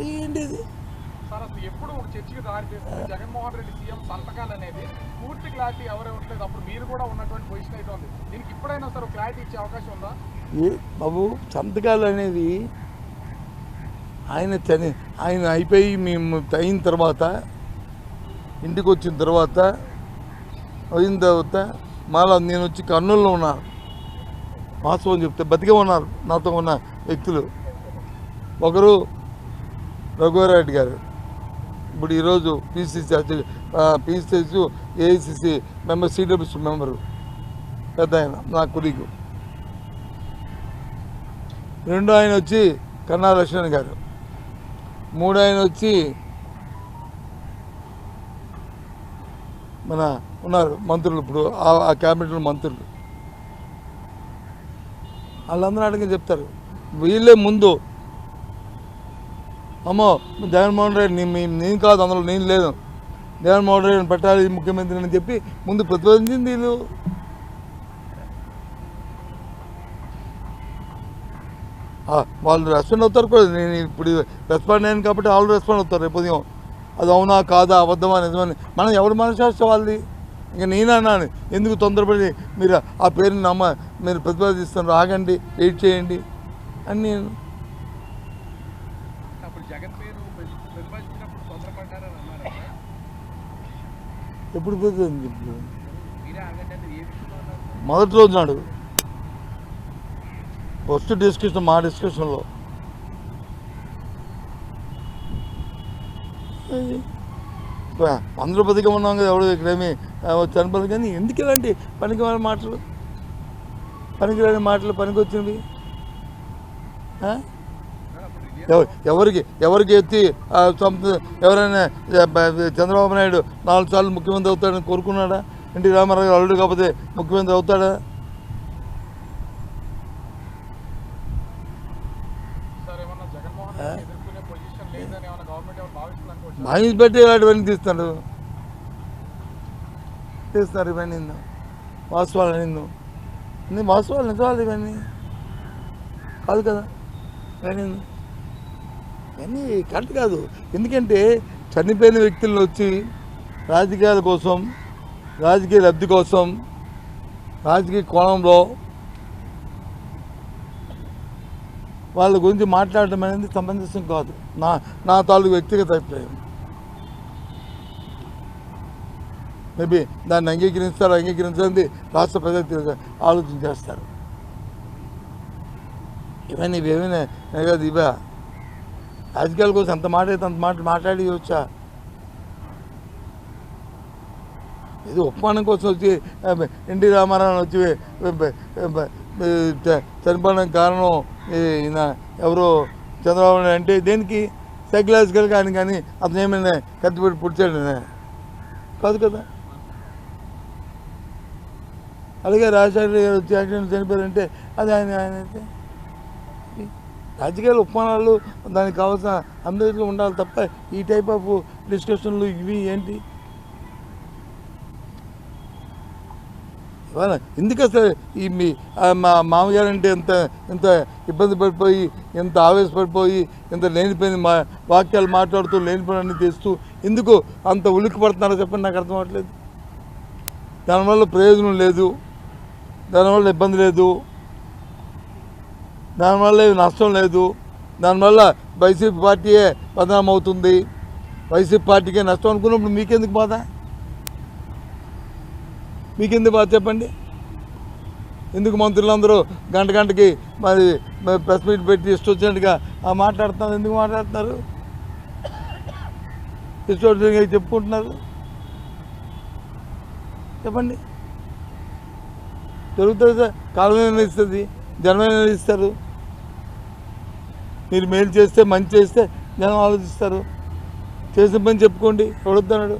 ఏంటిది సార్ అసలు ఎప్పుడు ఒక చర్చకి దారి చేస్తుంది జగన్మోహన్ రెడ్డి సీఎం సంతకాలు అనేది పూర్తి క్లారిటీ ఎవరు ఇవ్వట్లేదు. అప్పుడు మీరు కూడా ఉన్నటువంటి పొజిషన్ అయితే ఉంది. దీనికి ఇప్పుడైనా సార్ క్లారిటీ ఇచ్చే అవకాశం ఉందా? బాబు సంతకాలు అనేది ఆయన అయిపోయి మేము అయిన తర్వాత ఇంటికి వచ్చిన తర్వాత మళ్ళీ నేను వచ్చి కర్నూలులో ఉన్నాను. వాస్తవం చెప్తే బతికే ఉన్నారు నాతో ఉన్న వ్యక్తులు. ఒకరు రఘువరెడ్డి గారు, ఇప్పుడు ఈరోజు PCC AICC member, CWC member, పెద్ద ఆయన నా కొలీగు. రెండో ఆయన వచ్చి కన్నా లక్ష్మణ్ గారు. మూడో ఆయన వచ్చి మన ఉన్నారు మంత్రులు, ఇప్పుడు ఆ క్యాబినెట్లో మంత్రులు. వాళ్ళందరూ అడిగి చెప్తారు. వీళ్ళే ముందు అమ్మో జగన్మోహన్ రెడ్డి నేను కాదు, అందులో నేను లేదు, జగన్మోహన్ రెడ్డిని పెట్టాలి ముఖ్యమంత్రి అని చెప్పి ముందు ప్రతిపాదించింది వీళ్ళు. వాళ్ళు రెస్పాండ్ అవుతారు కూడా. నేను ఇప్పుడు రెస్పాండ్ అయ్యాను కాబట్టి వాళ్ళు రెస్పాండ్ అవుతారు రేపు ఉదయం. అది అవునా కాదా, అబద్ధమా నిజమని మనం ఎవరు మనశాస్త్రం వాళ్ళది. ఇంకా నేనన్నాను, ఎందుకు తొందరపడి మీరు ఆ పేరుని మీరు ప్రతిపాదిస్తున్నారు, ఆగండి, వెయిట్ చేయండి అని నేను. ఎప్పుడు ప్రతిపాదించి ఇప్పుడు మొదటి రోజు నాడు ఫస్ట్ డిస్కషన్, మా డిస్కషన్లో అందరూ బతిగా ఉన్నాం కదా, ఎవరు ఇక్కడేమి చనిపోదు. కానీ ఎందుకు ఇలాంటి పనికిరాని మాటలు, పనికి వచ్చినవి ఎవరికి ఎత్తి ఎవరైనా చంద్రబాబు నాయుడు 4 సార్లు ముఖ్యమంత్రి అవుతాడని కోరుకున్నాడా? ఎన్టీ రామారావు గారు అల్లుడు కాకపోతే ముఖ్యమంత్రి అవుతాడా? భావించి పెట్టి ఇలాంటివన్నీ తీస్తారు ఇవన్నీ వాస్తవాలు అన్నీ వాస్తవాలు నిజాలు ఇవన్నీ కాదు కదా. ఇవన్నీ కరెక్ట్ కాదు. ఎందుకంటే చనిపోయిన వ్యక్తులను వచ్చి రాజకీయాల కోసం, రాజకీయ లబ్ధి కోసం, రాజకీయ కోణంలో వాళ్ళ గురించి మాట్లాడటం అనేది సమంజసం కాదు. నా తాలూకు వ్యక్తిగత అభిప్రాయం. మేబీ దాన్ని అంగీకరించాలని రాష్ట్ర ప్రజలు ఆలోచన చేస్తారు. ఇవేమైనా కాదు. రాజకీయాల కోసం అంత మాట అయితే అంత మాట మాట్లాడి వచ్చా. ఏదో ఉపమానం కోసం వచ్చి ఎన్టీ రామారావు వచ్చి చనిపోవడానికి కారణం ఈయన ఎవరో చంద్రబాబు నాయుడు అంటే దేనికి? సైకలాజికల్గా కానీ అతను ఏమైనా కత్తిపెట్టి పుట్టాడు కాదు కదా. అలాగే రాజశేఖర గారు వచ్చి యాక్సిడెంట్ చనిపోయారంటే అది ఆయన అయితే రాజకీయాలు ఉపమానాలు దానికి కావాల్సిన అందరిలో ఉండాలి తప్ప ఈ టైప్ ఆఫ్ డిస్కషన్లు ఇవి ఏంటి? ఎందుకు అసలు మా మామగారు అంటే ఎంత ఇబ్బంది పడిపోయి, ఎంత ఆవేశపడిపోయి, ఎంత లేనిపోయిన వాక్యాలు మాట్లాడుతూ లేనిపోయినన్ని తెస్తూ ఎందుకు అంత ఉలిక్కి పడుతున్నారో చెప్పండి. నాకు అర్థం అవ్వట్లేదు. దానివల్ల ప్రయోజనం లేదు, దానివల్ల ఇబ్బంది లేదు, దానివల్ల నష్టం లేదు. దానివల్ల వైసీపీ పార్టీయే బదనాం అవుతుంది, వైసీపీ పార్టీకే నష్టం అనుకున్నప్పుడు మీకెందుకు బాధ? మీకెందుకు బాధ చెప్పండి? ఎందుకు మంత్రులందరూ గంటకి మరి ప్రెస్ మీట్ పెట్టి ఇష్టం వచ్చినట్టుగా మాట్లాడుతున్నారు? ఎందుకు మాట్లాడుతున్నారు? ఇష్టం వచ్చినట్టుగా చెప్పుకుంటున్నారు చెప్పండి. జరుగుతుంది సార్. కాలం నిర్ణయిస్తుంది, జనం నిర్ణయిస్తారు. మీరు మేలు చేస్తే, మంచి చేస్తే జనం ఆలోచిస్తారు. చేసిన పని చెప్పుకోండి, ఎవడొద్దన్నాడు?